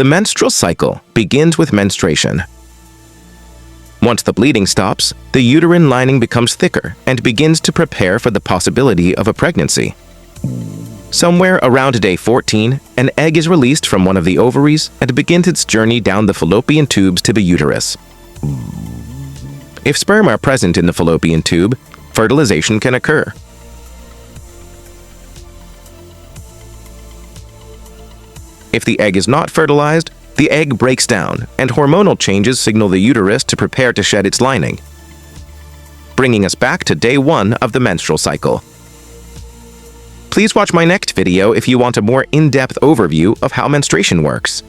The menstrual cycle begins with menstruation. Once the bleeding stops, the uterine lining becomes thicker and begins to prepare for the possibility of a pregnancy. Somewhere around day 14, an egg is released from one of the ovaries and begins its journey down the fallopian tubes to the uterus. If sperm are present in the fallopian tube, fertilization can occur. If the egg is not fertilized, the egg breaks down, and hormonal changes signal the uterus to prepare to shed its lining, bringing us back to day 1 of the menstrual cycle. Please watch my next video if you want a more in-depth overview of how menstruation works.